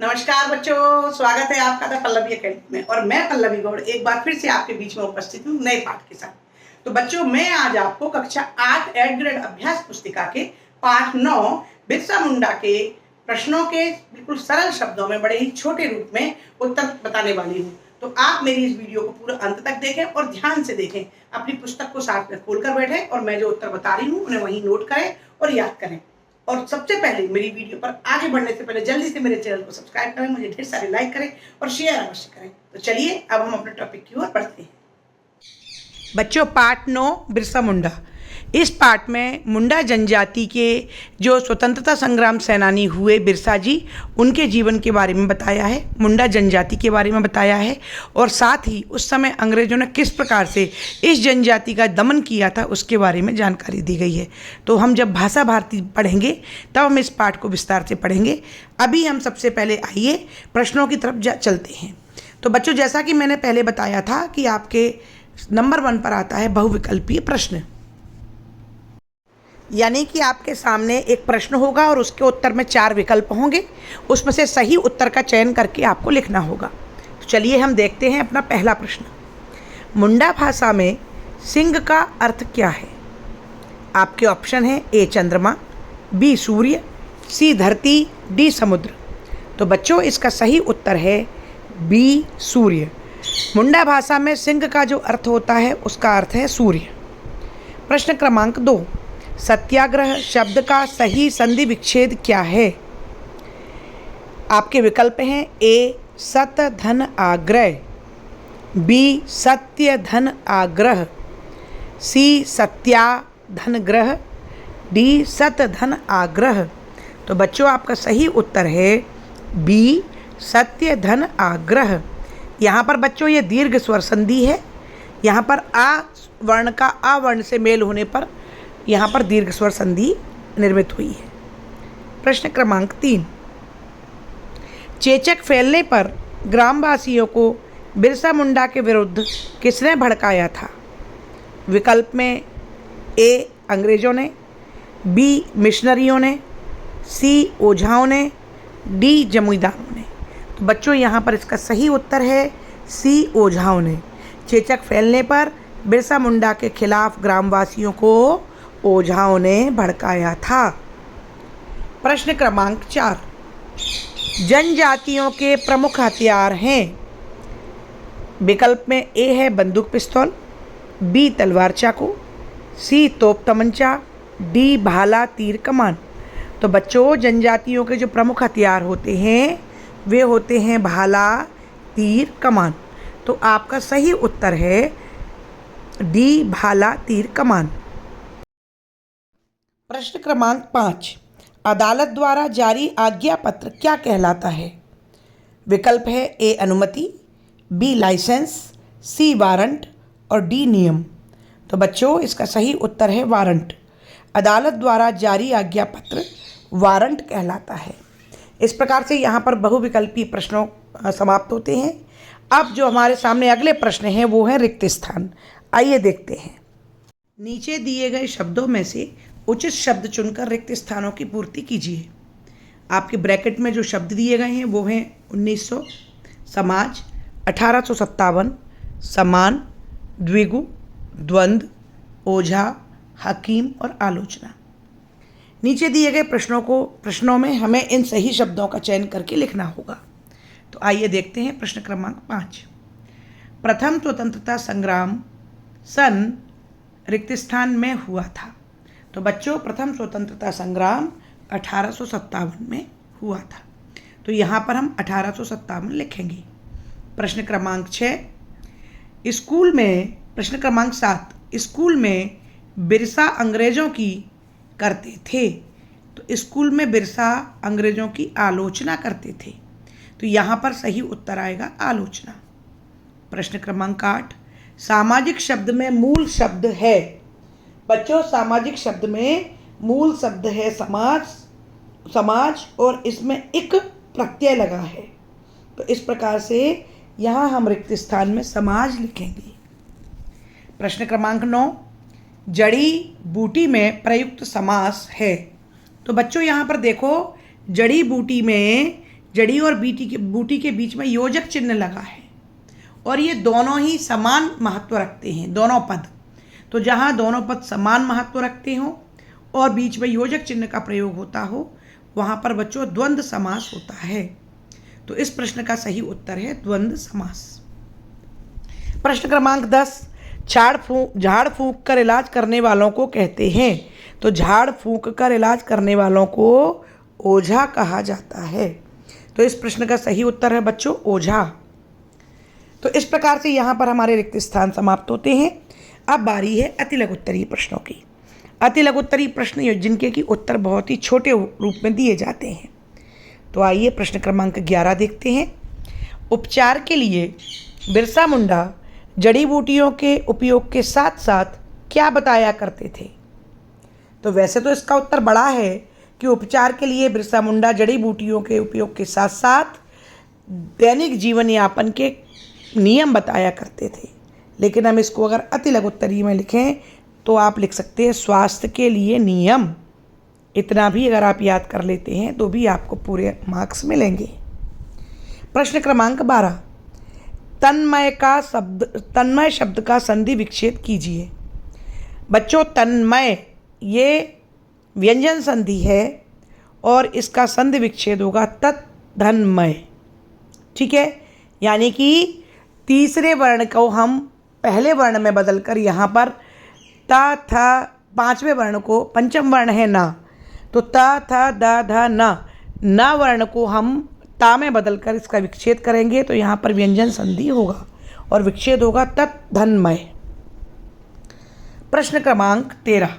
नमस्कार बच्चों, स्वागत है आपका द पल्लवी अकेडमी में। और मैं पल्लवी गौड़ एक बार फिर से आपके बीच में उपस्थित हूँ नए पाठ के साथ। तो बच्चों, मैं आज आपको कक्षा 8 8 ग्रेड अभ्यास पुस्तिका के पाठ 9 बिरसा मुंडा के प्रश्नों के बिल्कुल सरल शब्दों में बड़े ही छोटे रूप में उत्तर बताने वाली हूँ। तो आप मेरी इस वीडियो को पूरा अंत तक देखें और ध्यान से देखें। अपनी पुस्तक को साथ में खोलकर बैठें और मैं जो उत्तर बता रही हूँ उन्हें वहीं नोट करें और याद करें। और सबसे पहले मेरी वीडियो पर आगे बढ़ने से पहले जल्दी से मेरे चैनल को सब्सक्राइब करें, मुझे ढेर सारे लाइक करें और शेयर अवश्य करें। तो चलिए अब हम अपने टॉपिक की ओर बढ़ते हैं। बच्चों, पाठ 9 बिरसा मुंडा। इस पाठ में मुंडा जनजाति के जो स्वतंत्रता संग्राम सेनानी हुए बिरसा जी, उनके जीवन के बारे में बताया है, मुंडा जनजाति के बारे में बताया है और साथ ही उस समय अंग्रेजों ने किस प्रकार से इस जनजाति का दमन किया था उसके बारे में जानकारी दी गई है। तो हम जब भाषा भारती पढ़ेंगे तब हम इस पाठ को विस्तार से पढ़ेंगे। अभी हम सबसे पहले आइए प्रश्नों की तरफ चलते हैं। तो बच्चों, जैसा कि मैंने पहले बताया था कि आपके नंबर 1 पर आता है बहुविकल्पीय प्रश्न, यानी कि आपके सामने एक प्रश्न होगा और उसके उत्तर में 4 विकल्प होंगे। उसमें से सही उत्तर का चयन करके आपको लिखना होगा। तो चलिए हम देखते हैं अपना पहला प्रश्न। मुंडा भाषा में सिंह का अर्थ क्या है? आपके ऑप्शन है ए चंद्रमा, बी सूर्य, सी धरती, डी समुद्र। तो बच्चों, इसका सही उत्तर है बी सूर्य। मुंडा भाषा में सिंह का जो अर्थ होता है उसका अर्थ है सूर्य। प्रश्न क्रमांक 2। सत्याग्रह शब्द का सही संधि विच्छेद क्या है? आपके विकल्प हैं ए सत धन आग्रह, बी सत्य धन आग्रह, सी सत्या धन ग्रह, डी सत धन आग्रह। तो बच्चों, आपका सही उत्तर है बी सत्य धन आग्रह। यहाँ पर बच्चों ये दीर्घ स्वर संधि है। यहाँ पर आ वर्ण का आ वर्ण से मेल होने पर यहाँ पर दीर्घ स्वर संधि निर्मित हुई है। प्रश्न क्रमांक 3। चेचक फैलने पर ग्रामवासियों को बिरसा मुंडा के विरुद्ध किसने भड़काया था? विकल्प में ए अंग्रेजों ने, बी मिशनरियों ने, सी ओझाओं ने, डी जमींदारों ने। तो बच्चों, यहाँ पर इसका सही उत्तर है सी ओझाओं ने। चेचक फैलने पर बिरसा मुंडा के खिलाफ ग्रामवासियों को ओझाओं ने भड़काया था। प्रश्न क्रमांक 4। जनजातियों के प्रमुख हथियार हैं। विकल्प में ए है बंदूक पिस्तौल, बी तलवार चाकू, सी तोप तमंचा, डी भाला तीर कमान। तो बच्चों, जनजातियों के जो प्रमुख हथियार होते हैं वे होते हैं भाला तीर कमान। तो आपका सही उत्तर है डी भाला तीर कमान। प्रश्न क्रमांक 5। अदालत द्वारा जारी आज्ञा पत्र क्या कहलाता है? विकल्प है ए अनुमति, बी लाइसेंस, सी वारंट और डी नियम। तो बच्चों, इसका सही उत्तर है वारंट। अदालत द्वारा जारी आज्ञा पत्र वारंट कहलाता है। इस प्रकार से यहाँ पर बहुविकल्पीय प्रश्नों समाप्त होते हैं। अब जो हमारे सामने अगले प्रश्न हैं वो है रिक्त स्थान। आइए देखते हैं। नीचे दिए गए शब्दों में से उचित शब्द चुनकर रिक्त स्थानों की पूर्ति कीजिए। आपके ब्रैकेट में जो शब्द दिए गए हैं वो हैं 1900, समाज, 1857, समान, द्विगु, द्वंद्व, ओझा, हकीम और आलोचना। नीचे दिए गए प्रश्नों में हमें इन सही शब्दों का चयन करके लिखना होगा। तो आइए देखते हैं प्रश्न क्रमांक 5। प्रथम स्वतंत्रता संग्राम सन रिक्त स्थान में हुआ था। तो बच्चों, प्रथम स्वतंत्रता संग्राम 1857 में हुआ था। तो यहाँ पर हम 1857 लिखेंगे। प्रश्न क्रमांक 6। प्रश्न क्रमांक 7। स्कूल में बिरसा अंग्रेजों की करते थे। तो स्कूल में बिरसा अंग्रेजों की आलोचना करते थे। तो यहाँ पर सही उत्तर आएगा आलोचना। प्रश्न क्रमांक 8। सामाजिक शब्द में मूल शब्द है। बच्चों, सामाजिक शब्द में मूल शब्द है समाज और इसमें एक प्रत्यय लगा है। तो इस प्रकार से यहाँ हम रिक्त स्थान में समाज लिखेंगे। प्रश्न क्रमांक 9। जड़ी बूटी में प्रयुक्त समास है। तो बच्चों, यहाँ पर देखो, जड़ी बूटी में जड़ी और बूटी के बीच में योजक चिन्ह लगा है और ये दोनों ही समान महत्व रखते हैं, दोनों पद। तो जहाँ दोनों पद समान महत्व रखते हों और बीच में योजक चिन्ह का प्रयोग होता हो, वहाँ पर बच्चों द्वंद्व समास होता है। तो इस प्रश्न का सही उत्तर है द्वंद्व समास। प्रश्न क्रमांक 10, झाड़ फूंक कर इलाज करने वालों को कहते हैं। तो झाड़ फूंक कर इलाज करने वालों को ओझा कहा जाता है। तो इस प्रश्न का सही उत्तर है बच्चों ओझा। तो इस प्रकार से यहाँ पर हमारे रिक्त स्थान समाप्त होते हैं। अब बारी है अति लघुत्तरीय प्रश्नों की। अति लघुत्तरीय प्रश्न जिनके कि उत्तर बहुत ही छोटे रूप में दिए जाते हैं। तो आइए प्रश्न क्रमांक 11 देखते हैं। उपचार के लिए बिरसा मुंडा जड़ी बूटियों के उपयोग के साथ साथ क्या बताया करते थे? तो वैसे तो इसका उत्तर बड़ा है कि उपचार के लिए बिरसा मुंडा जड़ी बूटियों के उपयोग के साथ साथ दैनिक जीवन यापन के नियम बताया करते थे। लेकिन हम इसको अगर अति लघुत्तरीय में लिखें तो आप लिख सकते हैं स्वास्थ्य के लिए नियम। इतना भी अगर आप याद कर लेते हैं तो भी आपको पूरे मार्क्स मिलेंगे। प्रश्न क्रमांक 12, तन्मय शब्द का संधि विच्छेद कीजिए। बच्चों तन्मय ये व्यंजन संधि है और इसका संधि विच्छेद होगा तत्धन्मय। ठीक है, यानी कि तीसरे वर्ण को हम पहले वर्ण में बदलकर यहाँ पर ता था, पांचवें वर्ण को, पंचम वर्ण है ना, तो ता था दा धा न वर्ण को हम ता में बदलकर इसका विच्छेद करेंगे तो यहाँ पर व्यंजन संधि होगा और विच्छेद होगा तत्धन्मय। प्रश्न क्रमांक 13,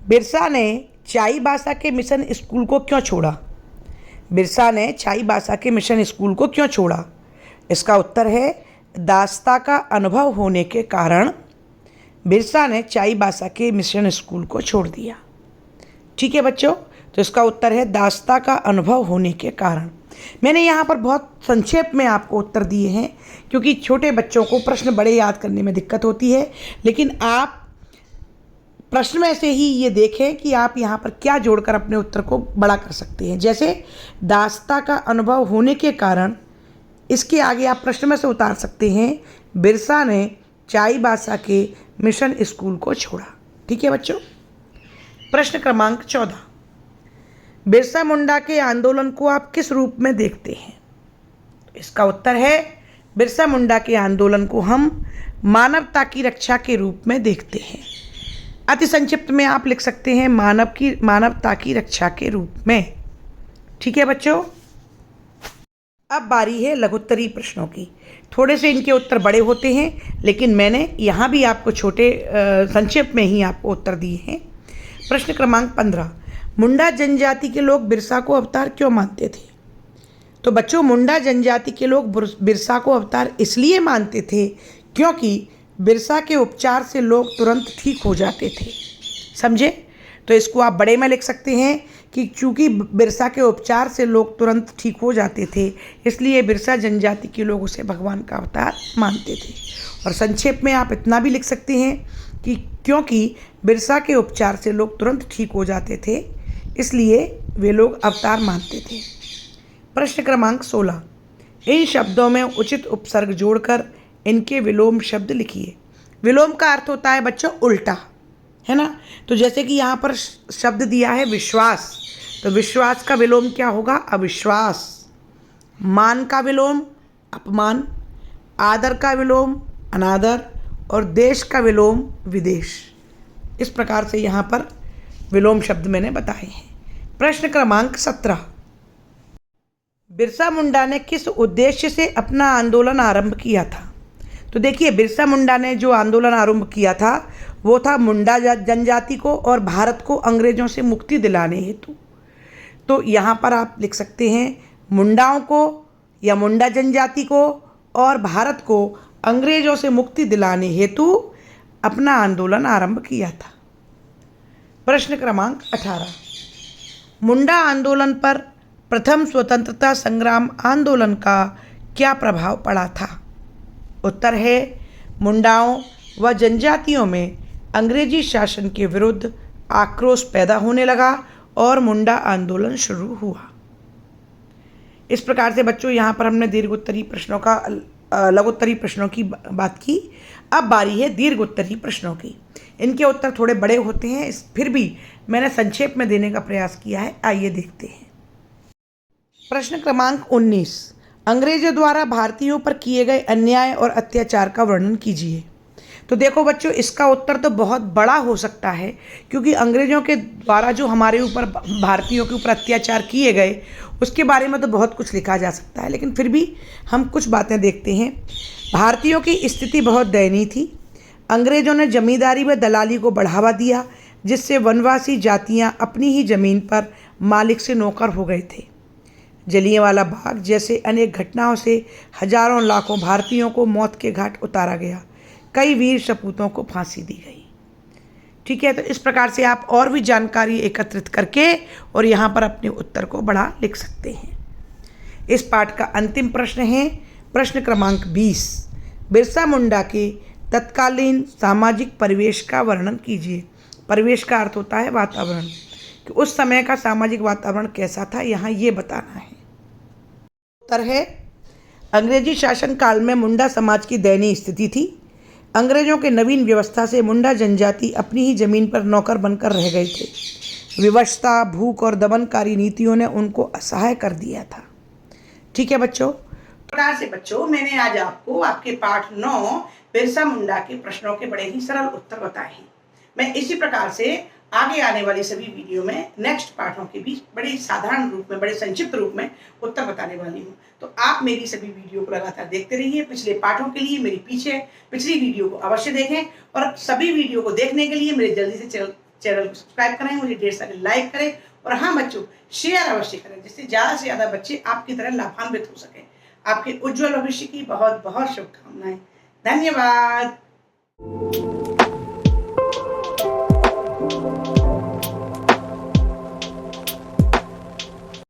बिरसा ने चाईबासा के मिशन स्कूल को क्यों छोड़ा? बिरसा ने चाईबासा के मिशन स्कूल को क्यों छोड़ा? इसका उत्तर है दास्ता का अनुभव होने के कारण बिरसा ने चाईबासा के मिशन स्कूल को छोड़ दिया। ठीक है बच्चों, तो इसका उत्तर है दास्ता का अनुभव होने के कारण। मैंने यहाँ पर बहुत संक्षेप में आपको उत्तर दिए हैं क्योंकि छोटे बच्चों को प्रश्न बड़े याद करने में दिक्कत होती है। लेकिन आप प्रश्न में से ही ये देखें कि आप यहाँ पर क्या जोड़कर अपने उत्तर को बड़ा कर सकते हैं। जैसे दास्ता का अनुभव होने के कारण, इसके आगे आप प्रश्न में से उतार सकते हैं बिरसा ने चाईबासा के मिशन स्कूल को छोड़ा। ठीक है बच्चों। प्रश्न क्रमांक 14, बिरसा मुंडा के आंदोलन को आप किस रूप में देखते हैं? इसका उत्तर है बिरसा मुंडा के आंदोलन को हम मानवता की रक्षा के रूप में देखते हैं। अति संक्षिप्त में आप लिख सकते हैं मानवता की रक्षा के रूप में। ठीक है बच्चों। अब बारी है लघुत्तरीय प्रश्नों की। थोड़े से इनके उत्तर बड़े होते हैं लेकिन मैंने यहाँ भी आपको छोटे संक्षेप में ही आपको उत्तर दिए हैं। प्रश्न क्रमांक 15, मुंडा जनजाति के लोग बिरसा को अवतार क्यों मानते थे? तो बच्चों मुंडा जनजाति के लोग बिरसा को अवतार इसलिए मानते थे क्योंकि बिरसा के उपचार से लोग तुरंत ठीक हो जाते थे। समझे? तो इसको आप बड़े में लिख सकते हैं कि चूँकि बिरसा के उपचार से लोग तुरंत ठीक हो जाते थे इसलिए बिरसा जनजाति के लोग उसे भगवान का अवतार मानते थे। और संक्षेप में आप इतना भी लिख सकते हैं कि क्योंकि बिरसा के उपचार से लोग तुरंत ठीक हो जाते थे इसलिए वे लोग अवतार मानते थे। प्रश्न क्रमांक 16, इन शब्दों में उचित उपसर्ग जोड़कर इनके विलोम शब्द लिखिए। विलोम का अर्थ होता है बच्चों उल्टा, है ना। तो जैसे कि यहाँ पर शब्द दिया है विश्वास, तो विश्वास का विलोम क्या होगा? अविश्वास। मान का विलोम अपमान, आदर का विलोम अनादर और देश का विलोम विदेश। इस प्रकार से यहाँ पर विलोम शब्द मैंने बताए हैं। प्रश्न क्रमांक 17, बिरसा मुंडा ने किस उद्देश्य से अपना आंदोलन आरंभ किया था? तो देखिए बिरसा मुंडा ने जो आंदोलन आरंभ किया था वो था मुंडा जनजाति को और भारत को अंग्रेज़ों से मुक्ति दिलाने हेतु। तो यहाँ पर आप लिख सकते हैं मुंडाओं को या मुंडा जनजाति को और भारत को अंग्रेज़ों से मुक्ति दिलाने हेतु अपना आंदोलन आरंभ किया था। प्रश्न क्रमांक 18, मुंडा आंदोलन पर प्रथम स्वतंत्रता संग्राम आंदोलन का क्या प्रभाव पड़ा था? उत्तर है मुंडाओं व जनजातियों में अंग्रेजी शासन के विरुद्ध आक्रोश पैदा होने लगा और मुंडा आंदोलन शुरू हुआ। इस प्रकार से बच्चों यहाँ पर हमने दीर्घ उत्तरीय प्रश्नों का लघु उत्तरीय प्रश्नों की बात की। अब बारी है दीर्घ उत्तरीय प्रश्नों की। इनके उत्तर थोड़े बड़े होते हैं, फिर भी मैंने संक्षेप में देने का प्रयास किया है। आइए देखते हैं। प्रश्न क्रमांक 19, अंग्रेजों द्वारा भारतीयों पर किए गए अन्याय और अत्याचार का वर्णन कीजिए। तो देखो बच्चों, इसका उत्तर तो बहुत बड़ा हो सकता है, क्योंकि अंग्रेजों के द्वारा जो हमारे ऊपर भारतीयों के ऊपर अत्याचार किए गए उसके बारे में तो बहुत कुछ लिखा जा सकता है, लेकिन फिर भी हम कुछ बातें देखते हैं। भारतीयों की स्थिति बहुत दयनीय थी। अंग्रेजों ने जमींदारी व दलाली को बढ़ावा दिया, जिससे वनवासी जातियां अपनी ही ज़मीन पर मालिक से नौकर हो गए थे। जलियांवाला बाग जैसे अनेक घटनाओं से हजारों लाखों भारतीयों को मौत के घाट उतारा गया। कई वीर सपूतों को फांसी दी गई। ठीक है, तो इस प्रकार से आप और भी जानकारी एकत्रित करके और यहाँ पर अपने उत्तर को बढ़ा लिख सकते हैं। इस पाठ का अंतिम प्रश्न है प्रश्न क्रमांक 20, बिरसा मुंडा के तत्कालीन सामाजिक परिवेश का वर्णन कीजिए। परिवेश का अर्थ होता है वातावरण, कि उस समय का सामाजिक वातावरण कैसा था, यहाँ ये बताना है। उत्तर है, अंग्रेजी शासन काल में मुंडा समाज की दयनीय स्थिति थी। अंग्रेजों के नवीन व्यवस्था से मुंडा जनजाति अपनी ही जमीन पर नौकर बनकर रह गए थे। विवशता, भूख और दमनकारी नीतियों ने उनको असहाय कर दिया था। ठीक है बच्चों, प्रकार से बच्चों मैंने आज आपको आपके पाठ 9 बिरसा मुंडा के प्रश्नों के बड़े ही सरल उत्तर बताए हैं। मैं इसी प्रकार से आगे आने वाली सभी वीडियो में नेक्स्ट पाठों के बीच बड़े साधारण रूप में, बड़े संक्षिप्त रूप में उत्तर बताने वाली हूँ। तो आप मेरी सभी वीडियो को लगातार देखते रहिए। पिछले पाठों के लिए मेरी पिछली वीडियो को अवश्य देखें, और सभी वीडियो को देखने के लिए मेरे जल्दी से चैनल को सब्सक्राइब करें, मुझे ढेर सारे लाइक करें, और हाँ बच्चों, शेयर अवश्य करें, जिससे ज़्यादा से ज़्यादा बच्चे आपकी तरह लाभान्वित हो सकें। आपके उज्ज्वल भविष्य की बहुत बहुत शुभकामनाएं। धन्यवाद।